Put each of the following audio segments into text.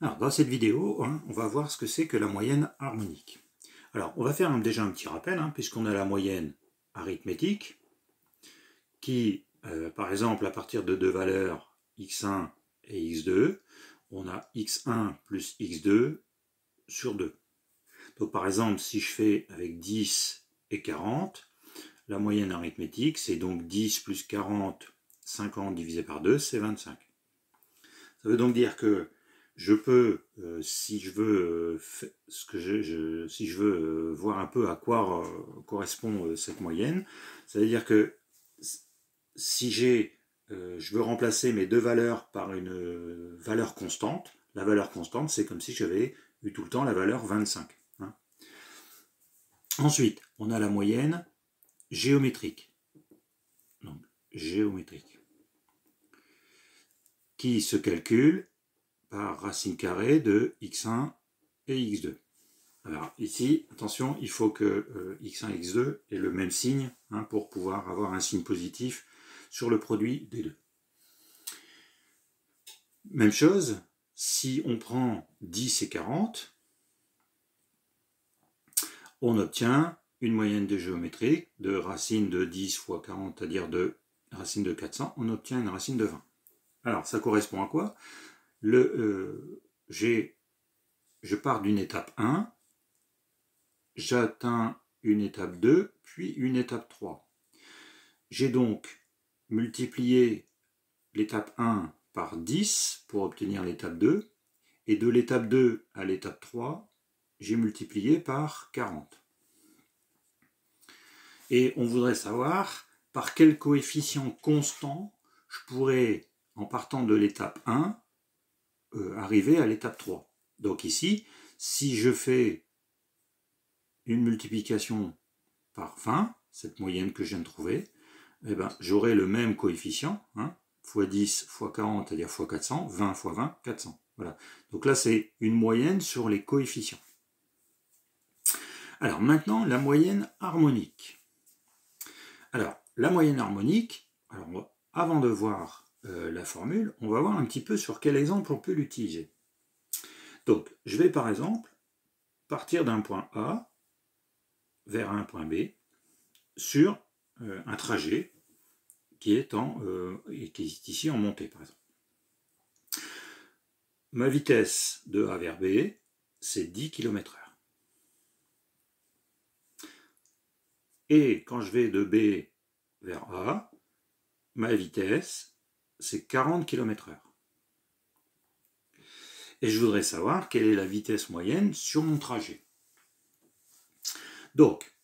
Alors, dans cette vidéo, on va voir ce que c'est que la moyenne harmonique. Alors, on va faire déjà un petit rappel, puisqu'on a la moyenne arithmétique, qui, par exemple, à partir de deux valeurs x1 et x2, on a x1 plus x2 sur 2. Donc, par exemple, si je fais avec 10 et 40, la moyenne arithmétique, c'est donc 10 plus 40, 50 divisé par 2, c'est 25. Ça veut donc dire que je peux, si je veux, si je veux voir un peu à quoi correspond cette moyenne, ça veut dire que si je veux remplacer mes deux valeurs par une valeur constante, la valeur constante, c'est comme si j'avais eu tout le temps la valeur 25. Ensuite, on a la moyenne géométrique. Donc, géométrique. Qui se calcule par racine carrée de x1 et x2. Alors ici, attention, il faut que x1 et x2 aient le même signe pour pouvoir avoir un signe positif sur le produit des deux. Même chose, si on prend 10 et 40, on obtient une moyenne de géométrique de racine de 10 fois 40, c'est-à-dire de racine de 400, on obtient une racine de 20. Alors ça correspond à quoi? Je pars d'une étape 1, j'atteins une étape 2, puis une étape 3. J'ai donc multiplié l'étape 1 par 10 pour obtenir l'étape 2, et de l'étape 2 à l'étape 3, j'ai multiplié par 40. Et on voudrait savoir par quel coefficient constant je pourrais, en partant de l'étape 1, arriver à l'étape 3. Donc ici, si je fais une multiplication par 20, cette moyenne que je viens de trouver, eh ben, j'aurai le même coefficient, fois 10 fois 40, c'est-à-dire fois 400, 20 fois 20, 400. Voilà. Donc là, c'est une moyenne sur les coefficients. Alors maintenant, la moyenne harmonique. Alors, la moyenne harmonique, avant de voir la formule, on va voir un petit peu sur quel exemple on peut l'utiliser. Donc, je vais par exemple partir d'un point A vers un point B sur un trajet qui est ici en montée, par exemple. Ma vitesse de A vers B, c'est 10 km/h. Et quand je vais de B vers A, ma vitesse, c'est 40 km/h. Et je voudrais savoir quelle est la vitesse moyenne sur mon trajet. Donc,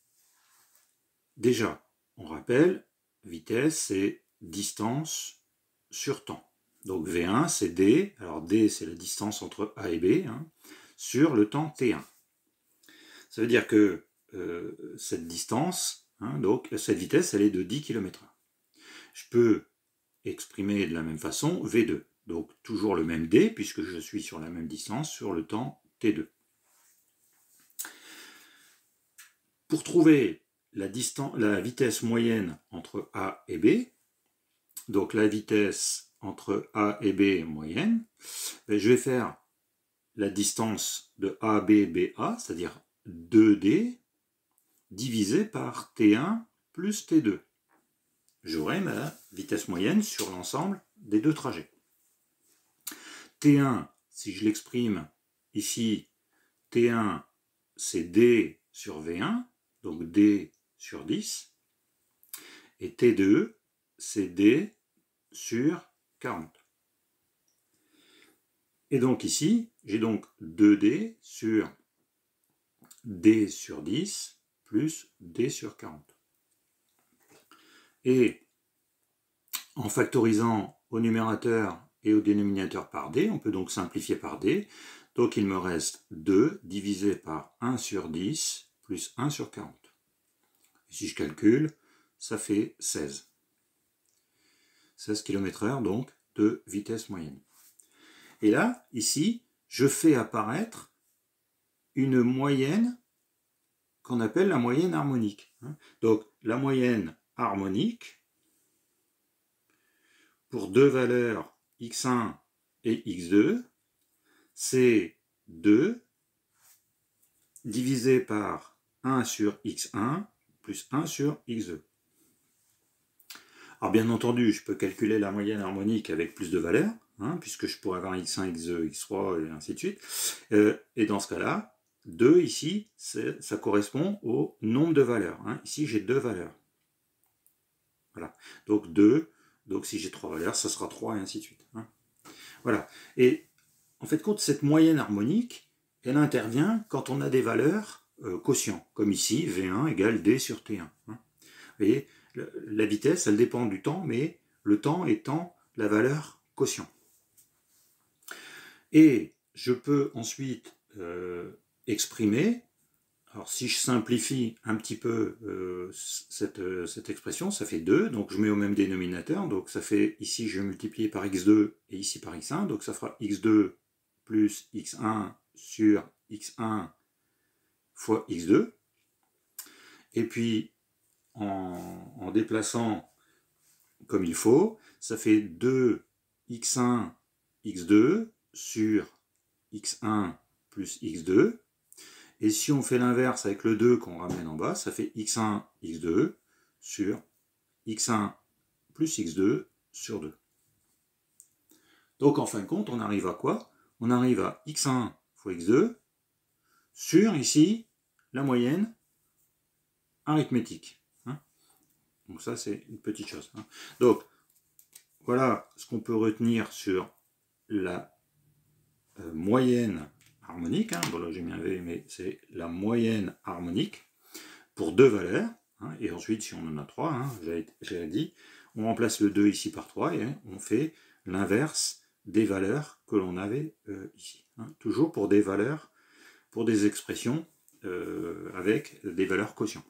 déjà, on rappelle, vitesse, c'est distance sur temps. Donc V1, c'est D, alors D, c'est la distance entre A et B, sur le temps T1. Ça veut dire que cette distance, donc cette vitesse, elle est de 10 km/h. Je peux exprimer de la même façon V2. Donc toujours le même D, puisque je suis sur la même distance sur le temps T2. Pour trouver la vitesse moyenne entre A et B, donc la vitesse entre A et B moyenne, je vais faire la distance de AB, BA, c'est-à-dire 2D, divisé par T1 plus T2. J'aurai ma vitesse moyenne sur l'ensemble des deux trajets. T1, si je l'exprime ici, T1, c'est D sur V1, donc D sur 10, et T2, c'est D sur 40. Et donc ici, j'ai donc 2D sur D sur 10 plus D sur 40. Et en factorisant au numérateur et au dénominateur par D, on peut donc simplifier par D. Donc il me reste 2 divisé par 1 sur 10 plus 1 sur 40. Et si je calcule, ça fait 16. 16 km/h donc de vitesse moyenne. Et là, ici, je fais apparaître une moyenne qu'on appelle la moyenne harmonique. Donc la moyenne harmonique, pour deux valeurs x1 et x2, c'est 2 divisé par 1 sur x1 plus 1 sur x2. Alors bien entendu, je peux calculer la moyenne harmonique avec plus de valeurs, hein, puisque je pourrais avoir x1, x2, x3, et ainsi de suite. Et dans ce cas-là, 2 ici, ça correspond au nombre de valeurs. Hein. Ici, j'ai 2 valeurs. Voilà. Donc 2, donc si j'ai 3 valeurs, ça sera 3, et ainsi de suite. Hein. Voilà. Et en fait, compte cette moyenne harmonique, elle intervient quand on a des valeurs quotients, comme ici, V1 égale D sur T1. Hein. Vous voyez, la vitesse, elle dépend du temps, mais le temps étant la valeur quotient. Et je peux ensuite exprimer, alors si je simplifie un petit peu cette expression, ça fait 2, donc je mets au même dénominateur, donc ça fait, ici je vais multiplier par x2 et ici par x1, donc ça fera x2 plus x1 sur x1 fois x2, et puis en déplaçant comme il faut, ça fait 2x1, x2 sur x1 plus x2. Et si on fait l'inverse avec le 2 qu'on ramène en bas, ça fait x1, x2 sur x1 plus x2 sur 2. Donc en fin de compte, on arrive à quoi? On arrive à x1 fois x2 sur, ici, la moyenne arithmétique. Donc ça, c'est une petite chose. Donc, voilà ce qu'on peut retenir sur la moyenne harmonique. Bon, là, j'ai mis un V, mais c'est la moyenne harmonique pour 2 valeurs. Et ensuite, si on en a 3, j'avais dit, on remplace le 2 ici par 3 et on fait l'inverse des valeurs que l'on avait ici. Toujours pour des valeurs, pour des expressions avec des valeurs quotients.